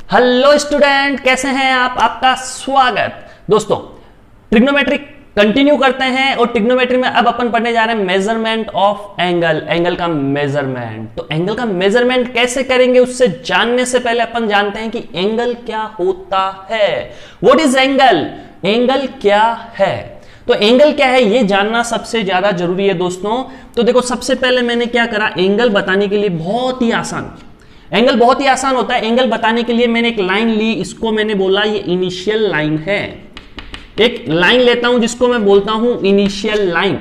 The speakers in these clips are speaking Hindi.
हेलो स्टूडेंट, कैसे हैं आप? आपका स्वागत। दोस्तों, ट्रिग्नोमेट्री कंटिन्यू करते हैं और ट्रिग्नोमेट्री में अब अपन पढ़ने जा रहे हैं मेजरमेंट ऑफ एंगल, एंगल का मेजरमेंट। तो एंगल का मेजरमेंट कैसे करेंगे उससे जानने से पहले अपन जानते हैं कि एंगल क्या होता है। What is angle? एंगल क्या है? तो एंगल क्या है ये जानना सबसे ज्यादा जरूरी है दोस्तों। तो देखो, सबसे पहले मैंने क्या करा, एंगल बताने के लिए बहुत ही आसान, एंगल बहुत ही आसान होता है। एंगल बताने के लिए मैंने एक लाइन ली, इसको मैंने बोला ये इनिशियल लाइन है। एक लाइन लेता हूं जिसको मैं बोलता हूं इनिशियल लाइन।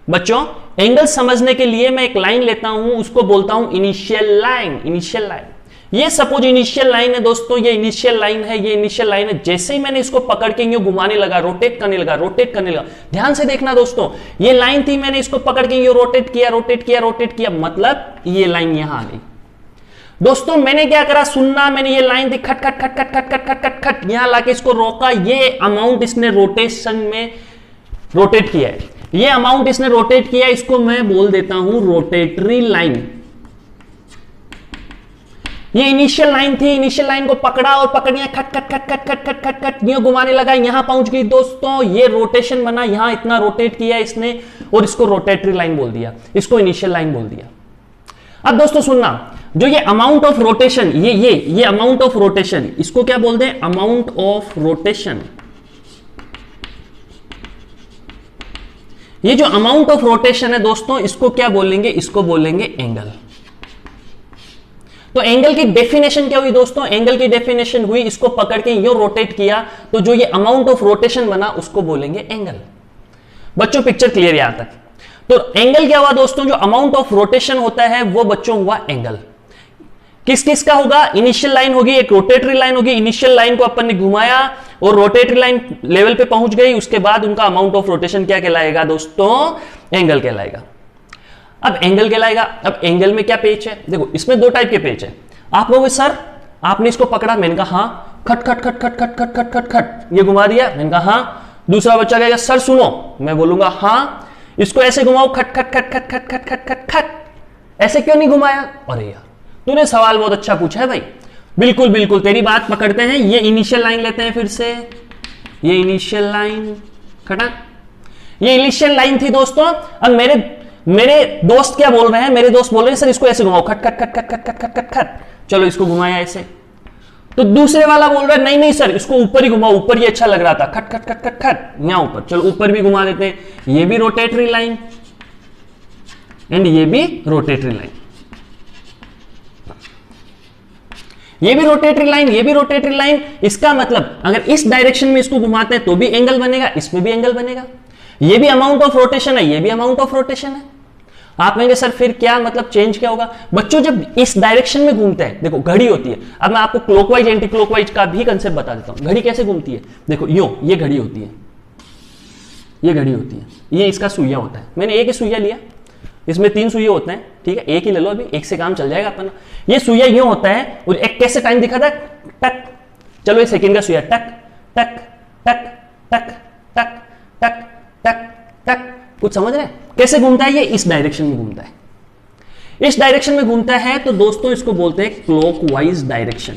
बच्चों, एंगल समझने के लिए मैं एक लाइन लेता हूं, उसको बोलता हूं इनिशियल लाइन। इनिशियल लाइन, ये सपोज इनिशियल लाइन है दोस्तों, ये इनिशियल लाइन है, ये इनिशियल लाइन है। जैसे ही मैंने इसको पकड़ के यूं घुमाने लगा, रोटेट करने लगा, रोटेट करने लगा, ध्यान से देखना दोस्तों, ये लाइन थी, मैंने इसको पकड़ के यूं रोटेट किया, रोटेट किया, रोटेट किया, मतलब ये लाइन यहां आ गई। दोस्तों, मैंने क्या करा, सुनना, मैंने ये लाइन थी, खट खट खट खट खट खट खट खट खट, यहां लाके इसको रोका। ये अमाउंट इसने रोटेशन में रोटेट किया है, ये अमाउंट इसने रोटेट किया, इसको मैं बोल देता हूं रोटेटरी लाइन। ये इनिशियल लाइन थी, इनिशियल लाइन को पकड़ा और पकड़िया, खट खट खट खट खट खट खट खट, ये घुमाने लगा, यहां पहुंच गई दोस्तों, ये रोटेशन बना, यहां इतना रोटेट किया इसने और इसको रोटेटरी लाइन बोल दिया, इसको इनिशियल लाइन बोल दिया। अब दोस्तों सुनना, जो ये अमाउंट ऑफ रोटेशन, ये अमाउंट ऑफ रोटेशन, इसको क्या बोलते हैं? Amount of rotation. ये जो अमाउंट ऑफ रोटेशन है दोस्तों, इसको क्या बोलेंगे? इसको बोलेंगे एंगल। तो एंगल की डेफिनेशन क्या हुई दोस्तों? एंगल की डेफिनेशन हुई, इसको पकड़ के यो रोटेट किया तो जो ये अमाउंट ऑफ रोटेशन बना उसको बोलेंगे एंगल। बच्चों, पिक्चर क्लियर यहां तक? तो एंगल क्या हुआ दोस्तों? जो अमाउंट ऑफ रोटेशन होता है वो बच्चों हुआ एंगल। किस किस का होगा? इनिशियल लाइन होगी, एक रोटेटरी लाइन होगी। इनिशियल लाइन को अपन ने घुमाया और रोटेटरी लाइन लेवल पे पहुंच गई, उसके बाद उनका अमाउंट ऑफ रोटेशन क्या कहलाएगा दोस्तों? एंगल कहलाएगा। अब एंगल कहलाएगा। अब एंगल में क्या पेच है? देखो, इसमें दो टाइप के पेच है। आप लोग सर, आपने इसको पकड़ा, मैंने कहा हाँ, खट खट खट खट खट खट खट खट खट, ये घुमा दिया, मैंने कहा हाँ। दूसरा बच्चा कहेगा सर सुनो, मैं बोलूंगा हाँ, इसको ऐसे घुमाओ, खट खट खट खट खट खट खट खट खट, ऐसे क्यों नहीं घुमाया? अरे यार, तूने सवाल बहुत अच्छा पूछा है भाई। बिल्कुल बिल्कुल तेरी बात पकड़ते हैं। ये इनिशियल लाइन लेते हैं फिर से, ये इनिशियल लाइन खटक, ये इनिशियल लाइन थी दोस्तों। अब मेरे दोस्त क्या बोल रहे हैं? मेरे दोस्त बोल रहे हैं सर इसको ऐसे घुमाओ, खट खट खट खट खट खट खट खट खट, चलो इसको घुमाया ऐसे। तो दूसरे वाला बोल रहा है नहीं नहीं सर, इसको ऊपर ही घुमाओ, ऊपर ही अच्छा लग रहा था, खट खट खट खट खट, यहां ऊपर, चलो ऊपर भी घुमा देते हैं। ये भी रोटेटरी लाइन एंड ये भी रोटेटरी लाइन, ये भी रोटेटरी लाइन, ये भी रोटेटरी लाइन। इसका मतलब अगर इस डायरेक्शन में इसको घुमाते हैं तो भी एंगल बनेगा, इसमें भी एंगल बनेगा। ये भी अमाउंट ऑफ रोटेशन है, ये भी अमाउंट ऑफ रोटेशन है। आप कहेंगे सर फिर क्या मतलब चेंज क्या होगा? बच्चों, जब इस डायरेक्शन में घूमते हैं, देखो घड़ी होती है। अब मैं आपको क्लॉकवाइज एंटी क्लॉकवाइज का भी कंसेप्ट बता देता हूं। घड़ी कैसे घूमती है? देखो यूं, ये घड़ी होती है, ये घड़ी होती है, ये इसका सुइया होता है। मैंने एक ही सुइया लिया, इसमें 3 सुइया होते हैं, ठीक है, एक ही ले लो, अभी एक से काम चल जाएगा अपना। ये सुइया यूं होता है और एक कैसे टाइम दिखा था? टक, चलो ये सेकंड का सुइया, टक टक टक टक टक टक टक टक, कुछ समझ रहे हैं कैसे घूमता है? ये इस डायरेक्शन में घूमता है, इस डायरेक्शन में घूमता है। तो दोस्तों इसको बोलते हैं क्लॉकवाइज डायरेक्शन।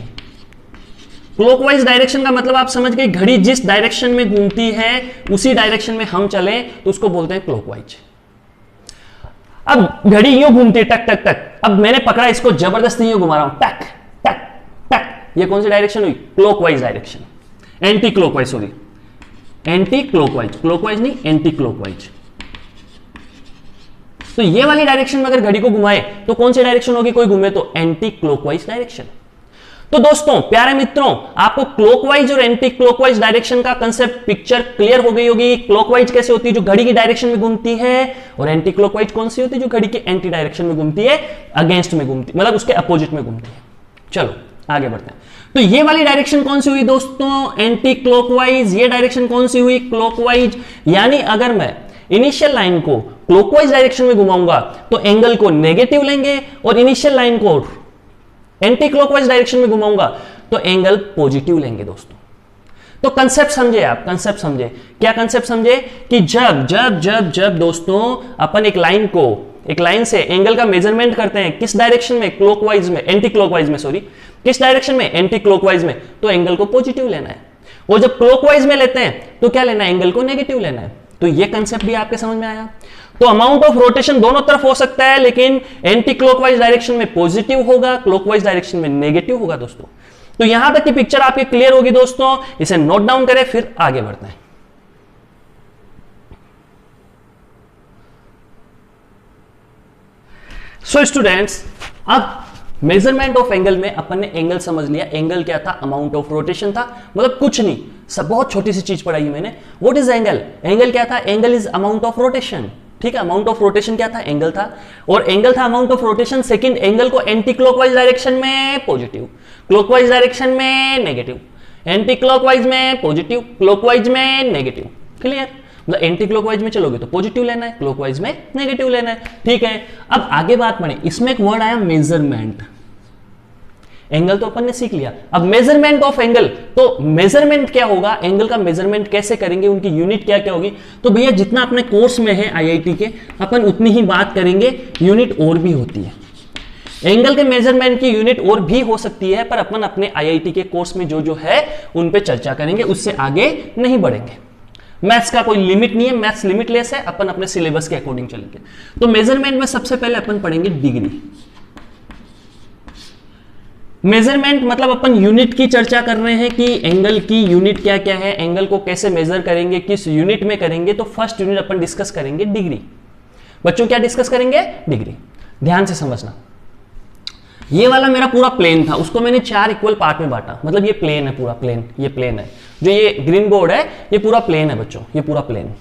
क्लॉकवाइज डायरेक्शन का मतलब आप समझ गए, घड़ी जिस डायरेक्शन में घूमती है उसी डायरेक्शन में हम चले तो उसको बोलते हैं क्लॉकवाइज। अब घड़ी यूं घूमती है, टक टक टक। अब मैंने पकड़ा, इसको जबरदस्ती यूं घुमा रहा हूं, टक टक टक, ये कौन सी डायरेक्शन हुई? Clockwise direction. Anti clockwise, sorry, anti clockwise, clockwise नहीं, एंटी क्लॉकवाइज। तो ये वाली डायरेक्शन में अगर घड़ी को घुमाए तो कौन सी डायरेक्शन होगी? कोई घूमे तो एंटी क्लॉकवाइज डायरेक्शन। तो दोस्तों, प्यारे मित्रों, आपको क्लॉकवाइज और एंटी क्लॉकवाइज डायरेक्शन का कंसेप्ट पिक्चर क्लियर हो गई होगी। क्लॉकवाइज कैसे होती है? जो घड़ी की डायरेक्शन में घूमती है, और एंटी क्लॉकवाइज कौन सी होती है? जो घड़ी के एंटी डायरेक्शन में घूमती है, अगेंस्ट में घूमती, मतलब उसके अपोजिट में घूमती है। चलो आगे बढ़ते हैं। तो ये वाली डायरेक्शन कौन सी हुई दोस्तों? Anti clockwise. ये डायरेक्शन कौन सी हुई? क्लॉकवाइज। यानी अगर मैं इनिशियल लाइन को क्लॉकवाइज डायरेक्शन में घुमाऊंगा तो एंगल को नेगेटिव लेंगे, और इनिशियल लाइन को एंटी क्लॉकवाइज डायरेक्शन में घुमाऊंगा तो एंगल पॉजिटिव लेंगे दोस्तों। तो कंसेप्ट समझे आप, कंसेप्ट समझे। क्या कंसेप्ट समझे? कि जब जब जब जब दोस्तों अपन एक लाइन को एक लाइन से एंगल का मेजरमेंट करते हैं किस डायरेक्शन में, क्लॉकवाइज में, एंटी क्लॉकवाइज में, सॉरी किस डायरेक्शन में, एंटी क्लॉकवाइज में, तो एंगल को पॉजिटिव लेना है। और जब क्लॉकवाइज में लेते हैं तो क्या लेना है, एंगल को नेगेटिव लेना है। तो ये कंसेप्ट भी आपके समझ में आया। तो अमाउंट ऑफ रोटेशन दोनों तरफ हो सकता है, लेकिन एंटी क्लॉकवाइज डायरेक्शन में पॉजिटिव होगा, क्लॉकवाइज डायरेक्शन में नेगेटिव होगा दोस्तों। तो यहां तक की पिक्चर आपकी क्लियर होगी दोस्तों, इसे नोट डाउन करें फिर आगे बढ़ते हैं। सो स्टूडेंट्स, अब मेजरमेंट ऑफ एंगल में अपन ने एंगल समझ लिया। एंगल क्या था, अमाउंट ऑफ रोटेशन था, मतलब कुछ नहीं, सब बहुत छोटी सी चीज पढ़ाई मैंने। व्हाट इज एंगल, एंगल क्या था, angle is amount of rotation. ठीक है, अमाउंट ऑफ रोटेशन क्या था, एंगल था, और एंगल था amount of rotation. Second, angle को एंटी क्लॉकवाइज डायरेक्शन में पॉजिटिव, क्लॉकवाइज डायरेक्शन में नेगेटिव, एंटी क्लॉकवाइज में पॉजिटिव, क्लॉकवाइज में नेगेटिव। क्लियर, मतलब एंटी क्लॉकवाइज में चलोगे तो पॉजिटिव लेना है, क्लॉकवाइज में नेगेटिव लेना है। ठीक है, अब आगे बात बढ़े, इसमें एक वर्ड आया मेजरमेंट। एंगल तो अपन ने सीख लिया, अब मेजरमेंट ऑफ एंगल। तो मेजरमेंट क्या होगा, एंगल का मेजरमेंट कैसे करेंगे, उनकी यूनिट क्या क्या होगी। तो भैया जितना अपने कोर्स में है आईआईटी के, अपन उतनी ही बात करेंगे, यूनिट और भी होती है। एंगल के मेजरमेंट की यूनिट और भी हो सकती है, पर अपन अपने आईआईटी के कोर्स में जो है उन पे चर्चा करेंगे, उससे आगे नहीं बढ़ेंगे। मैथ्स का कोई लिमिट नहीं है, मैथ्स लिमिटलेस है, अपन अपने सिलेबस के अकॉर्डिंग चलेंगे। तो मेजरमेंट में सबसे पहले अपन पढ़ेंगे डिग्री। मेजरमेंट मतलब अपन यूनिट की चर्चा कर रहे हैं कि एंगल की यूनिट क्या क्या है, एंगल को कैसे मेजर करेंगे, किस यूनिट में करेंगे। तो फर्स्ट यूनिट अपन डिस्कस करेंगे डिग्री। बच्चों क्या डिस्कस करेंगे, डिग्री। ध्यान से समझना, ये वाला मेरा पूरा प्लेन था, उसको मैंने 4 इक्वल पार्ट में बांटा। मतलब ये प्लेन है, पूरा प्लेन, ये प्लेन है, जो ये ग्रीन बोर्ड है ये पूरा प्लेन है बच्चों, ये पूरा प्लेन।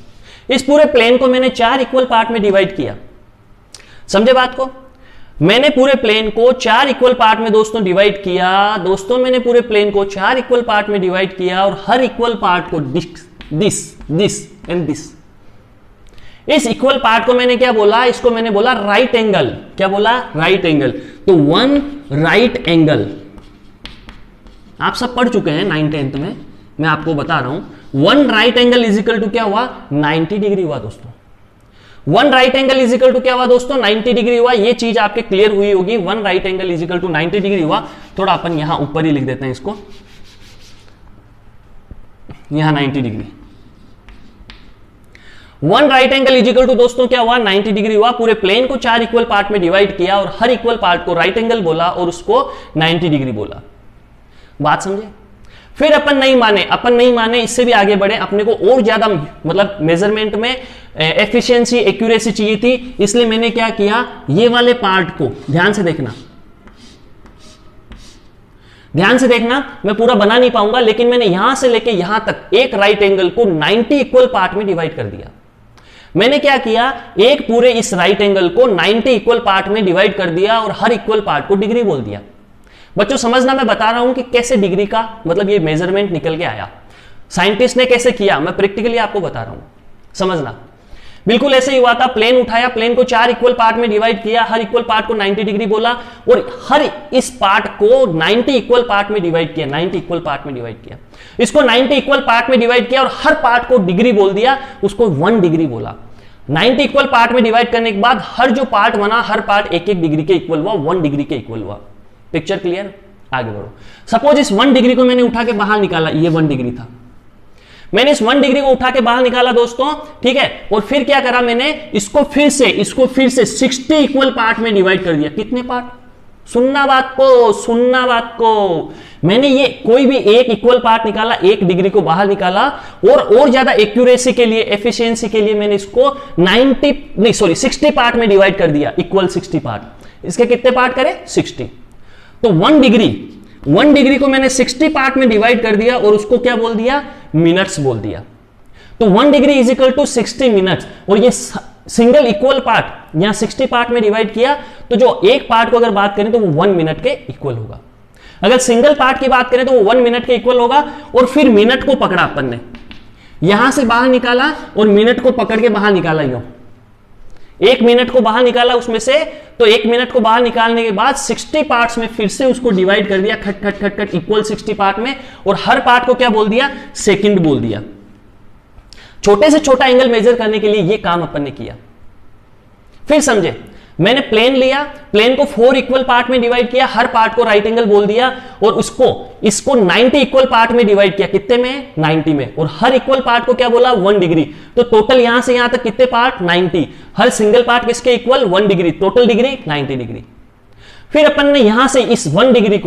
इस पूरे प्लेन को मैंने 4 इक्वल पार्ट में डिवाइड किया। समझे बात को, मैंने पूरे प्लेन को 4 इक्वल पार्ट में दोस्तों डिवाइड किया। दोस्तों मैंने पूरे प्लेन को 4 इक्वल पार्ट में डिवाइड किया, और हर इक्वल पार्ट को दिस एंड दिस, इस इक्वल पार्ट को मैंने क्या बोला, इसको मैंने बोला राइट एंगल। क्या बोला, राइट एंगल। तो 1 राइट एंगल, आप सब पढ़ चुके हैं 9th 10th में, मैं आपको बता रहा हूं। 1 right angle is equal to क्या हुआ, 90 डिग्री हुआ दोस्तों। 1 right angle is equal to क्या हुआ दोस्तों, 90 डिग्री हुआ। ये चीज आपके क्लियर हुई होगी, 1 right angle is equal to 90 degree हुआ। थोड़ा अपन यहां ऊपर ही लिख देते हैं इसको, यहां 90 degree. 1 right angle is equal to दोस्तों क्या हुआ, 90 डिग्री हुआ। पूरे प्लेन को 4 इक्वल पार्ट में डिवाइड किया, और हर इक्वल पार्ट को राइट एंगल बोला, और उसको 90 डिग्री बोला। बात समझे। फिर अपन नहीं माने, इससे भी आगे बढ़े। अपने को और ज्यादा मतलब मेजरमेंट में एफिशिएंसी, एक्यूरेसी चाहिए थी, इसलिए मैंने क्या किया, ये वाले पार्ट को ध्यान से देखना, मैं पूरा बना नहीं पाऊंगा, लेकिन मैंने यहां से लेके यहां तक एक राइट एंगल को 90 इक्वल पार्ट में डिवाइड कर दिया। मैंने क्या किया, एक पूरे इस राइट एंगल को 90 इक्वल पार्ट में डिवाइड कर दिया, और हर इक्वल पार्ट को डिग्री बोल दिया। बच्चों समझना, मैं बता रहा हूं कि कैसे डिग्री का मतलब ये मेजरमेंट निकल के आया, साइंटिस्ट ने कैसे किया, मैं प्रैक्टिकली आपको बता रहा हूं, समझना। बिल्कुल ऐसे ही हुआ था, प्लेन उठाया, प्लेन को 4 इक्वल पार्ट में डिवाइड किया, हर इक्वल पार्ट को 90 डिग्री बोला, और हर इस पार्ट को 90 इक्वल पार्ट में डिवाइड किया, 90 इक्वल पार्ट में डिवाइड किया। इसको 90 इक्वल पार्ट में डिवाइड किया, और हर पार्ट को डिग्री बोल दिया, उसको 1 डिग्री बोला। 90 इक्वल पार्ट में डिवाइड करने के बाद हर जो पार्ट बना, हर पार्ट 1-1 डिग्री के इक्वल हुआ, 1 डिग्री के इक्वल हुआ। पिक्चर क्लियर, आगे बढ़ो। सपोज इस 1 डिग्री को मैंने उठा के बाहर निकाला, ये 1 डिग्री था, मैंने इस 1 डिग्री को उठा के बाहर निकाला दोस्तों, ठीक है। और फिर क्या करा मैंने, इसको फिर से 60 इक्वल पार्ट में डिवाइड कर दिया। कितने पार्ट, सुनना बात को, मैंने ये कोई भी एक इक्वल पार्ट निकाला, 1 डिग्री को बाहर निकाला, और ज्यादा एक्यूरेसी के लिए, एफिशिएंसी के लिए मैंने इसको 60 पार्ट में डिवाइड कर दिया, इक्वल 60 पार्ट। इसके कितने पार्ट करें, 60। तो 1 डिग्री को मैंने 60 पार्ट में डिवाइड कर दिया, और उसको क्या बोल दिया, मिनट्स बोल दिया। तो 1 degree is equal to 60 minutes. और ये सिंगल इक्वल पार्ट यहां 60 पार्ट में डिवाइड किया, तो जो एक पार्ट को अगर बात करें तो वो 1 मिनट के इक्वल होगा। अगर सिंगल पार्ट की बात करें तो वो 1 मिनट के इक्वल होगा। और फिर मिनट को पकड़ा अपन ने, यहां से बाहर निकाला, और मिनट को पकड़ के बाहर निकाला, यूं 1 मिनट को बाहर निकाला उसमें से। तो 1 मिनट को बाहर निकालने के बाद 60 पार्ट्स में फिर से उसको डिवाइड कर दिया, खट इक्वल 60 पार्ट में, और हर पार्ट को क्या बोल दिया, सेकंड बोल दिया। छोटे से छोटा एंगल मेजर करने के लिए ये काम अपन ने किया। फिर समझे, मैंने प्लेन लिया, प्लेन को 4 इक्वल पार्ट में डिवाइड किया, हर पार्ट को राइट एंगल बोल दिया और इसको 90 इक्वल पार्ट में डिवाइड किया। कितने में? 90 में। और हर इक्वल पार्ट को क्या बोला? 1 डिग्री। तो टोटल यहां से यहां तक कितने पार्ट? 90। हर सिंगल पार्ट किसके equal? 1 degree. Total degree 90 degree. फिर अपन ने यहां से इस 1 डिग्री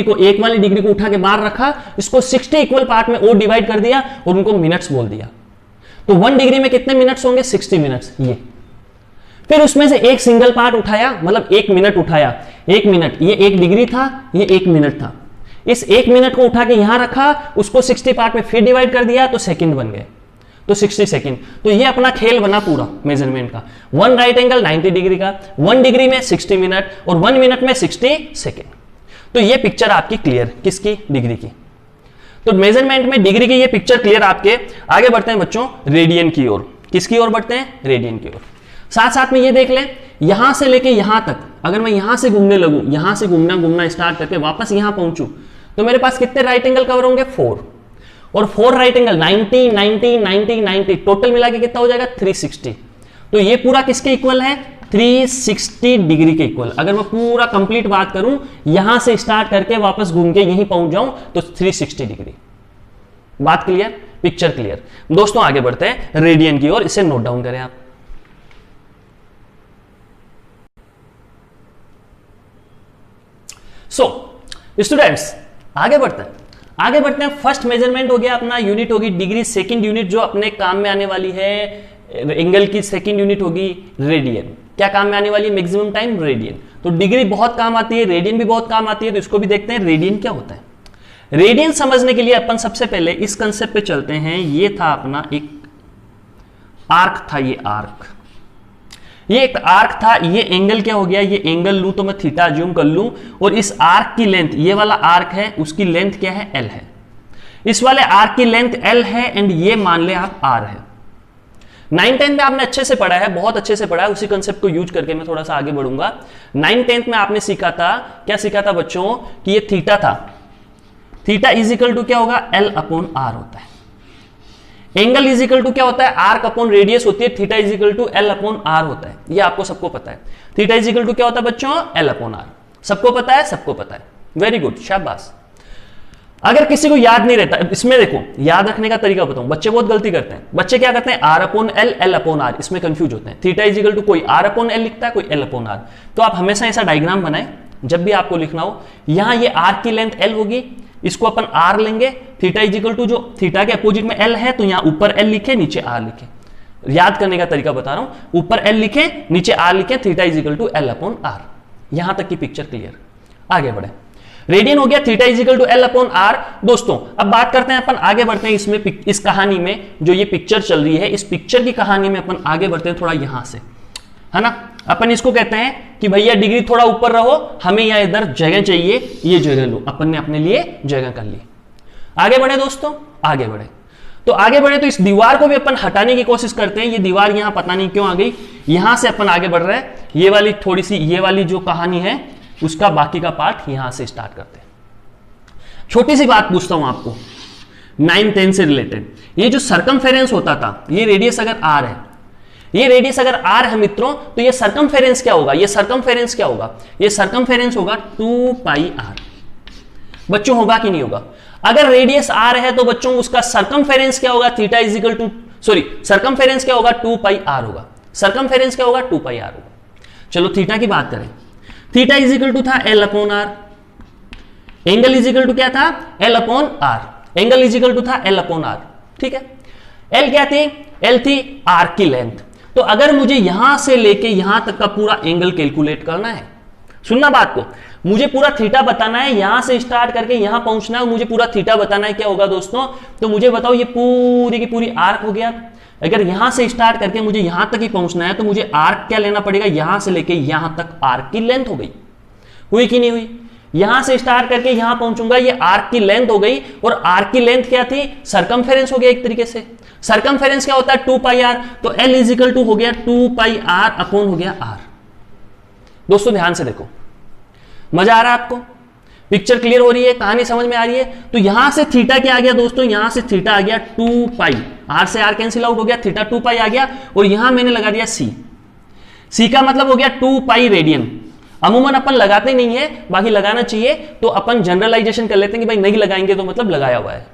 को एक वाली डिग्री को उठा के बाहर रखा, इसको 60 इक्वल पार्ट में और डिवाइड कर दिया और उनको मिनट्स बोल दिया। तो 1 डिग्री में कितने मिनट्स होंगे? 60 मिनट्स। ये फिर उसमें से एक सिंगल पार्ट उठाया, मतलब 1 मिनट उठाया। 1 मिनट, ये 1 डिग्री था, ये 1 मिनट था। इस 1 मिनट को उठा के यहां रखा, उसको 60 पार्ट में फिर डिवाइड कर दिया तो सेकंड बन गए, तो 60 सेकंड। तो ये अपना खेल बना पूरा मेजरमेंट का। 1 राइट एंगल 90 डिग्री का, 1 डिग्री में 60 मिनट और 1 मिनट में 60 सेकंड। तो ये पिक्चर आपकी क्लियर, किसकी? डिग्री की। तो मेजरमेंट में डिग्री की ये पिक्चर क्लियर आपके। आगे बढ़ते हैं बच्चों रेडियन की ओर। किसकी ओर बढ़ते हैं? रेडियन की ओर। साथ साथ में ये देख लें, यहां से लेके यहां तक अगर मैं यहां से घूमने लगूं, यहां से घूमना स्टार्ट करके वापस यहां पहुंचूं, तो मेरे पास कितने राइट एंगल कवर होंगे? 4। और 4 राइट एंगल 90 90 90 90 टोटल मिला के कितना हो जाएगा? 360। तो ये पूरा किसके इक्वल है? 360 डिग्री के इक्वल। अगर मैं पूरा कंप्लीट बात करूं, यहां से स्टार्ट करके वापस घूम के यहीं पहुंच जाऊं तो 360 डिग्री। बात क्लियर? Picture clear? दोस्तों आगे बढ़ते हैं रेडियन की ओर। इसे नोट डाउन करें आप। स्टूडेंट्स आगे बढ़ते हैं। फर्स्ट मेजरमेंट हो गया अपना, यूनिट होगी डिग्री। सेकंड यूनिट जो अपने काम में आने वाली है एंगल की, सेकंड यूनिट होगी रेडियन। क्या काम में आने वाली है? Maximum time radian. तो डिग्री बहुत काम आती है, रेडियन भी बहुत काम आती है, तो इसको भी देखते हैं रेडियन क्या होता है। रेडियन समझने के लिए अपन सबसे पहले इस कंसेप्ट पे चलते हैं। ये था अपना एक आर्क था, ये एक आर्क था। ये एंगल क्या हो गया? ये एंगल लूं तो मैं थीटा अज्यूम कर लूं, और इस आर्क की लेंथ, ये वाला आर्क है, उसकी लेंथ क्या है? L है। इस वाले आर्क की लेंथ L है एंड ये मान ले आप R है। 9-10 में आपने अच्छे से पढ़ा है, बहुत अच्छे से पढ़ा है। उसी कंसेप्ट को यूज करके मैं थोड़ा सा आगे बढ़ूंगा। 9-10 में आपने सीखा था, क्या सीखा था बच्चों? कि ये थीटा था। थीटा इज इक्वल टू क्या होगा? L अपॉन R होता है। एंगल इज इक्वल टू क्या होता है? आर्क अपॉन रेडियस होती है। Theta is equal to L upon R होता है। ये आपको सबको पता है। थीटा इज इक्वल टू क्या होता है बच्चों? L upon R। सबको पता है? सबको पता है। वेरी गुड, शाबाश। अगर किसी को याद नहीं रहता, इसमें देखो याद रखने का तरीका बताऊं। बच्चे बहुत गलती करते हैं। बच्चे क्या करते हैं? R upon L, L upon R, इसमें कंफ्यूज होते हैं। थीटा इज इक्वल टू कोई R अपॉन L लिखता है, कोई L अपॉन R। तो आप हमेशा ऐसा डायग्राम बनाएं जब भी आपको लिखना हो। यहां ये आर्क की लेंथ L होगी, इसको अपन R लेंगे। थीटा इज इक्वल टू, जो थीटा के अपोजिट में L है, तो यहां ऊपर L लिखे, नीचे R लिखे। याद करने का तरीका बता रहा हूं। ऊपर L लिखे, नीचे R लिखे। Theta is equal to L upon R। यहां तक की पिक्चर क्लियर। आगे बढ़े। रेडियन हो गया, theta is equal to L upon R। दोस्तों अब बात करते हैं, अपन आगे बढ़ते हैं इसमें, इस कहानी में जो ये पिक्चर चल रही है, इस पिक्चर की कहानी में अपन आगे बढ़ते हैं थोड़ा यहां से, है ना। अपन इसको कहते हैं कि भैया डिग्री थोड़ा ऊपर रहो, हमें यहां इधर जगह चाहिए, ये जगह लो। अपन ने अपने लिए जगह कर ली। आगे बढ़े दोस्तों, आगे बढ़े। तो आगे बढ़े तो इस दीवार को भी अपन हटाने की कोशिश करते हैं। ये दीवार यहां पता नहीं क्यों आ गई। यहां से अपन आगे बढ़ रहे हैं। ये वाली थोड़ी सी, ये वाली जो कहानी है उसका बाकी का पार्ट यहां से स्टार्ट करते हैं। छोटी सी बात पूछता हूं आपको 9-10 से रिलेटेड। ये जो सर्कमफेरेंस होता था, ये रेडियस अगर R है, ये रेडियस अगर R है मित्रों, तो ये सर्कमफेरेंस क्या होगा? ये सर्कमफेरेंस क्या होगा? ये सर्कमफेरेंस होगा 2 पाई R। बच्चों होगा कि नहीं होगा? अगर रेडियस R है तो बच्चों उसका सर्कमफेरेंस क्या होगा? Theta is equal to, sorry, circumference क्या होगा? 2 पाई R होगा। सर्कमफेरेंस क्या होगा? 2 पाई R होगा। चलो थीटा की बात करें। थीटा इज इक्वल टू था L upon R। Angle is equal to क्या था? L upon R। Angle is equal to था L अपॉन R। ठीक है। L क्या थी? L थी R की लेंथ। तो अगर मुझे यहां से लेके यहां तक का पूरा एंगल कैलकुलेट करना है, सुनना बात को, मुझे पूरा थीटा बताना है, यहां से स्टार्ट करके यहां पहुंचना है, मुझे पूरा थीटा बताना है, क्या होगा दोस्तों? तो मुझे बताओ, ये पूरी की पूरी आर्क हो गया। अगर यहां से स्टार्ट करके मुझे यहां तक ही पहुंचना है, तो मुझे आर्क क्या लेना पड़ेगा? यहां से लेके यहां तक आर्क की लेंथ हो गई। हुई कि नहीं हुई? यहां से स्टार्ट करके यहां पहुंचूंगा, ये आर्क की लेंथ हो गई। और आर्क की लेंथ क्या थी? सर्कमफेरेंस हो गया एक तरीके से। सर्कमफेरेंस क्या होता है? 2 पाई R। तो L इज इक्वल टू हो गया 2 पाई R अपॉन हो गया R। दोस्तों ध्यान से देखो, मजा आ रहा है आपको? पिक्चर क्लियर हो रही है? कहानी समझ में आ रही है? तो यहां से थीटा क्या आ गया दोस्तों? यहां से थीटा आ गया 2 पाई। R से R कैंसिल आउट हो गया, थीटा 2 पाई आ गया। और यहां मैंने लगा दिया C। सी का मतलब हो गया 2 पाई रेडियन। अमूमन अपन लगाते नहीं है, बाकी लगाना चाहिए, तो अपन जनरलाइजेशन कर लेते हैं कि भाई नहीं लगाएंगे तो मतलब लगाया हुआ है।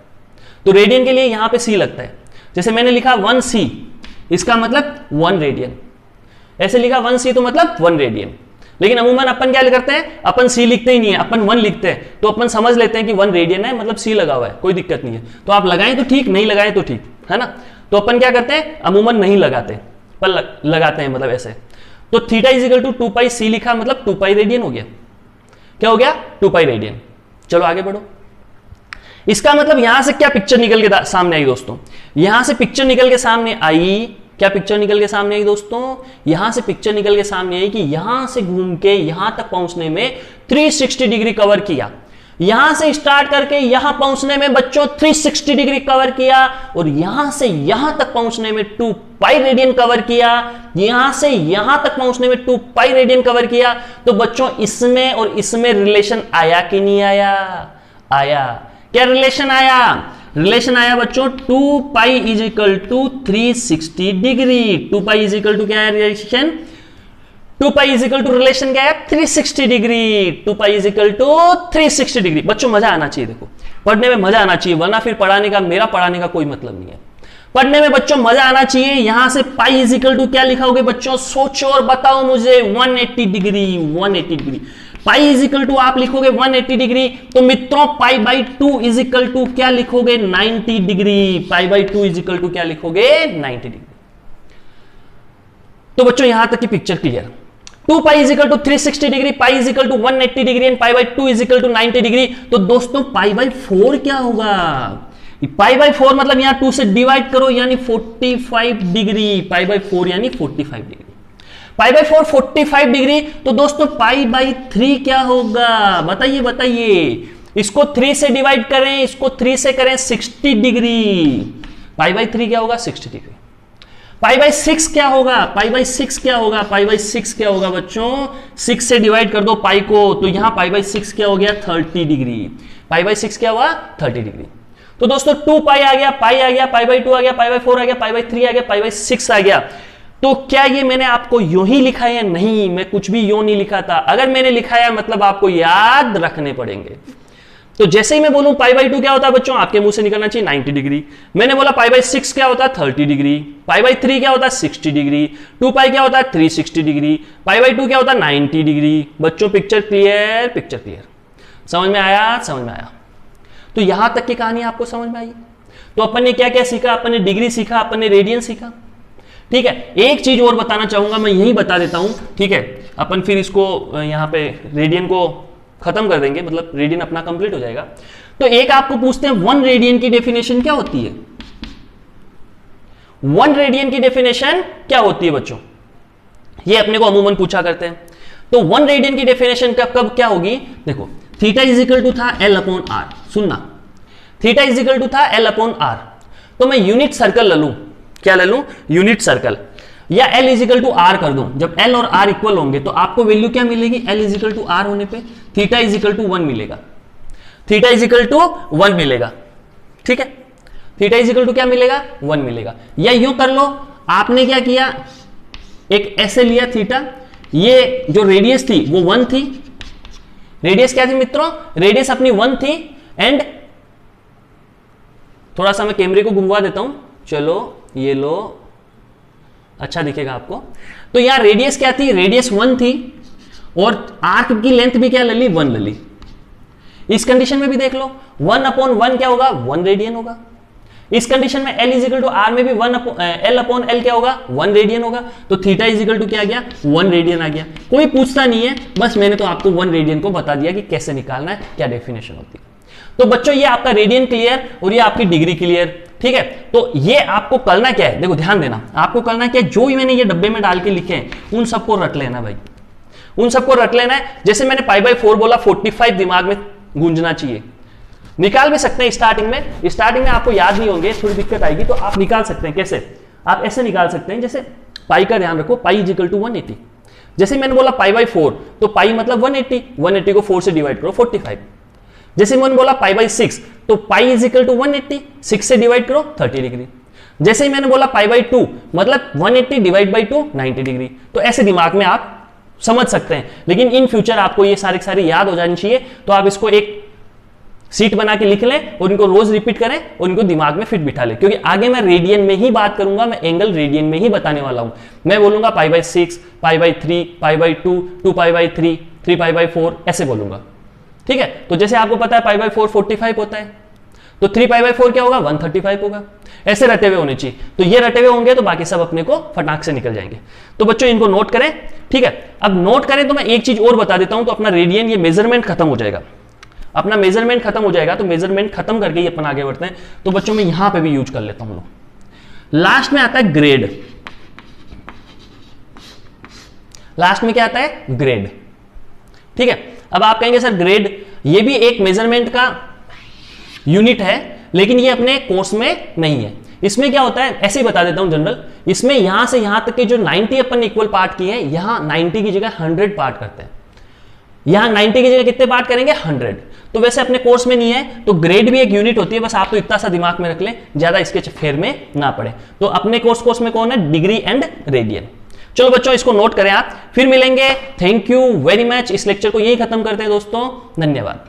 तो रेडियन के लिए यहां पे सी लगता है। जैसे मैंने लिखा 1 सी, इसका मतलब 1 रेडियन। ऐसे लिखा 1 सी तो मतलब 1 रेडियन। लेकिन अमूमन अपन क्या करते हैं, अपन सी लिखते ही नहीं है, अपन 1 लिखते हैं, तो अपन समझ लेते हैं कि 1 रेडियन है मतलब सी लगा हुआ है, कोई दिक्कत नहीं है। तो आप लगाएं तो ठीक, नहीं लगाएं तो ठीक, है ना। तो अपन क्या करते हैं, अमूमन नहीं लगाते पर लगाते हैं, मतलब ऐसे। तो थीटा इज इक्वल टू 2 पाई सी लिखा मतलब 2 पाई रेडियन हो गया। क्या हो गया, 2 पाई रेडियन। चलो आगे बढ़ो। इसका मतलब यहां से क्या पिक्चर निकल के सामने आई दोस्तों, यहां से पिक्चर निकल के सामने आई, क्या पिक्चर निकल के सामने आई दोस्तों, यहां से पिक्चर निकल के सामने आई कि यहां से घूम के यहां तक पहुंचने में 360 डिग्री कवर किया। यहां से स्टार्ट करके यहां पहुंचने में बच्चों 360 डिग्री कवर किया, और यहां से यहां तक पहुंचने में 2 पाई रेडियन कवर किया। यहां से यहां तक पहुंचने में 2 पाई रेडियन कवर किया। तो बच्चों इसमें और इसमें रिलेशन आया कि नहीं आया, आया। क्या रिलेशन आया, रिलेशन आया बच्चों, 2 pi is equal to 360 degree. 2 pi is equal to क्या है relation, 2 pi is equal to relation क्या है, 360 degree. 2 pi is equal to 360 degree. बच्चों मजा आना चाहिए, देखो पढ़ने में मजा आना चाहिए, वरना फिर पढ़ाने का, मेरा पढ़ाने का कोई मतलब नहीं है। पढ़ने में बच्चों मजा आना चाहिए। यहां से पाई इज इक्वल टू क्या लिखाओगे बच्चों, सोचो और बताओ मुझे, 180 degree. 180 degree pi is equal to आप लिखोगे 180 डिग्री, तो मित्रों pi by 2 is equal to क्या लिखोगे, 90 degree. Pi by 2 is equal to क्या लिखोगे, 90 डिग्री। तो बच्चों यहां तक की picture clear. 2 pi is equal to 360 degree, pi is equal to 180 degree and pi by 2 is equal to 90 degree. तो दोस्तों पाई बाई 4 क्या होगा, पाई बाई 4 मतलब यहां 2 से डिवाइड करो यानी 45 डिग्री। पाई बाई 4 यानी 45 डिग्री। Pi by 4 45 degree. तो दोस्तों पाई बाई 3 क्या होगा, बताइए बताइए। इसको 3 से डिवाइड करें, इसको 3 से करें 60 डिग्री। पाई बाई 3 क्या होगा, 60 डिग्री। पाई बाई 6 क्या होगा, पाई बाई 6 क्या होगा, पाई बाई 6 क्या होगा बच्चों, 6 से डिवाइड कर दो पाई को, तो यहां पाई बाई 6 क्या हो गया, 30 डिग्री। पाई बाई 6 क्या हुआ, 30 डिग्री। तो दोस्तों 2 पाई आ गया, पाई आ गया, पाई बाई 2 आ गया, पाई बाई 4 आ गया, पाई बाई 3 आ गया, पाई बाई 6 आ गया। तो क्या ये मैंने आपको यूं ही लिखा है, नहीं, मैं कुछ भी यूं नहीं लिखा था। अगर मैंने लिखा है मतलब आपको याद रखने पड़ेंगे। तो जैसे ही मैं बोलूं पाई बाई 2 क्या होता है बच्चों, आपके मुंह से निकलना चाहिए 90 डिग्री। मैंने बोला पाई बाई 6 क्या होता है, 30 डिग्री। पाई बाई 3 क्या होता है, 60 डिग्री। 2 पाई क्या होता है, 360 डिग्री। पाई बाई 2 क्या होता है, 90 डिग्री। बच्चों पिक्चर क्लियर, पिक्चर क्लियर, समझ में आया, समझ में आया। तो यहां तक की कहानी आपको समझ में आई। तो अपन ने क्या क्या सीखा, अपन ने डिग्री सीखा, अपन ने रेडियन सीखा, ठीक है। एक चीज और बताना चाहूंगा, मैं यही बता देता हूं, ठीक है। अपन फिर इसको यहां पे रेडियन को खत्म कर देंगे, मतलब रेडियन अपना कंप्लीट हो जाएगा। तो एक आपको पूछते हैं 1 रेडियन की डेफिनेशन क्या होती है, 1 रेडियन की डेफिनेशन क्या होती है बच्चों, ये अपने को अमूमन पूछा करते हैं। तो 1 रेडियन की डेफिनेशन कब क्या होगी, देखो थीटा इज इक्वल टू था L अपॉन R, सुनना, थीटा इज इक्वल टू था L अपॉन R। तो मैं यूनिट सर्कल ले लूं, क्या ले लूं, यूनिट सर्कल, या L is equal to R कर दूं। जब L और R इक्वल होंगे तो आपको वैल्यू क्या मिलेगी, L is equal to R होने पे थीटा इज इक्वल टू 1 मिलेगा, थीटा इज इक्वल टू 1 मिलेगा, ठीक है। थीटा इज इक्वल टू क्या मिलेगा, 1 मिलेगा। या यूं कर लो, आपने क्या किया, एक ऐसे लिया थीटा, ये जो रेडियस थी वो 1 थी, रेडियस क्या थी मित्रों, रेडियस अपनी 1 थी, एंड थोड़ा सा मैं कैमरे को घुमवा देता हूं, चलो ये लो, अच्छा दिखेगा आपको। तो यहां रेडियस क्या थी, रेडियस 1 थी, और आर्क की लेंथ भी क्या ले ली, 1 ले ली। इस कंडीशन में भी देख लो 1 अपॉन 1 क्या होगा, 1 रेडियन होगा। इस कंडीशन में L is equal to R में भी L अपॉन L क्या होगा, 1 रेडियन होगा। तो थीटा इज इक्वल टू क्या आ गया, 1 रेडियन आ गया। कोई पूछता नहीं है, बस मैंने तो आपको 1 रेडियन को बता दिया कि कैसे निकालना है, क्या डेफिनेशन होती है। तो बच्चों ये आपका रेडियन क्लियर और ये आपकी डिग्री क्लियर, ठीक है। तो ये आपको करना क्या है, देखो ध्यान देना, आपको करना क्या है, जो भी मैंने ये डब्बे में डाल के लिखे हैं उन सबको रट लेना भाई, उन सबको रट लेना है। जैसे मैंने पाई बाई 4 बोला, 45 दिमाग में गूंजना चाहिए। निकाल भी सकते हैं स्टार्टिंग में आपको याद नहीं होंगे, थोड़ी दिक्कत आएगी, तो आप निकाल सकते हैं। कैसे, आप ऐसे निकाल सकते हैं, जैसे पाई का ध्यान रखो, पाई इज इक्वल टू 180। जैसे मैंने बोला पाई बाई 4, तो पाई मतलब 180 को 4 से डिवाइड करो 45। जैसे मैंने बोला पाई बाई 6, तो पाई इज इक्वल टू 180, 6 से डिवाइड करो 30 डिग्री। जैसे ही मैंने बोला पाई बाई 2 मतलब 180 डिवाइड बाई 2 90 डिग्री। तो ऐसे दिमाग में आप समझ सकते हैं, लेकिन इन फ्यूचर आपको ये सारी सारी याद हो जानी चाहिए। तो आप इसको एक सीट बना के लिख लें और इनको रोज रिपीट करें और इनको दिमाग में फिट बिठा लें, क्योंकि आगे मैं रेडियन में ही बात करूंगा, मैं एंगल रेडियन में ही बताने वाला हूं। मैं बोलूंगा pi by 6, pi by 3, pi by 2, 2 pi by 3, 3 pi by 4 ऐसे बोलूंगा। ठीक है, तो जैसे आपको पता है पाई बाई 4 45 होता है, तो 3 पाई बाई 4 क्या होगा 135 होगा। ऐसे रटे हुए होने चाहिए, तो ये रटे हुए होंगे तो बाकी सब अपने को फटाक से निकल जाएंगे। तो बच्चों इनको नोट करें। ठीक है, अब नोट करें तो मैं एक चीज और बता देता हूं, तो अपना रेडियन ये मेजरमेंट खत्म हो जाएगा, अपना मेजरमेंट खत्म हो जाएगा। तो मेजरमेंट खत्म करके ही अपन आगे बढ़ते हैं। तो बच्चों मैं यहां पे भी यूज कर लेता हूं लोग। लास्ट में आता है ग्रेड। लास्ट में क्या आता है ग्रेड। ठीक है, अब आप कहेंगे सर ग्रेड ये भी एक मेजरमेंट का यूनिट है, लेकिन ये अपने कोर्स में नहीं है। इसमें क्या होता है ऐसे ही बता देता हूं जनरल, इसमें यहां से यहां तक के जो 90 अपन इक्वल पार्ट किए हैं, यहां 90 की जगह 100 पार्ट करते हैं। यहां 90 की जगह कितने पार्ट करेंगे 100। तो वैसे अपने कोर्स में नहीं है, तो ग्रेड भी एक यूनिट होती है, बस आप तो इतना सा दिमाग में रख लें, ज्यादा इसके फेर में ना पड़े। तो अपने कोर्स में कौन है डिग्री एंड रेडियन। चलो बच्चों इसको नोट करें आप, फिर मिलेंगे। Thank you very much. इस लेक्चर को यही खत्म करते हैं दोस्तों, धन्यवाद।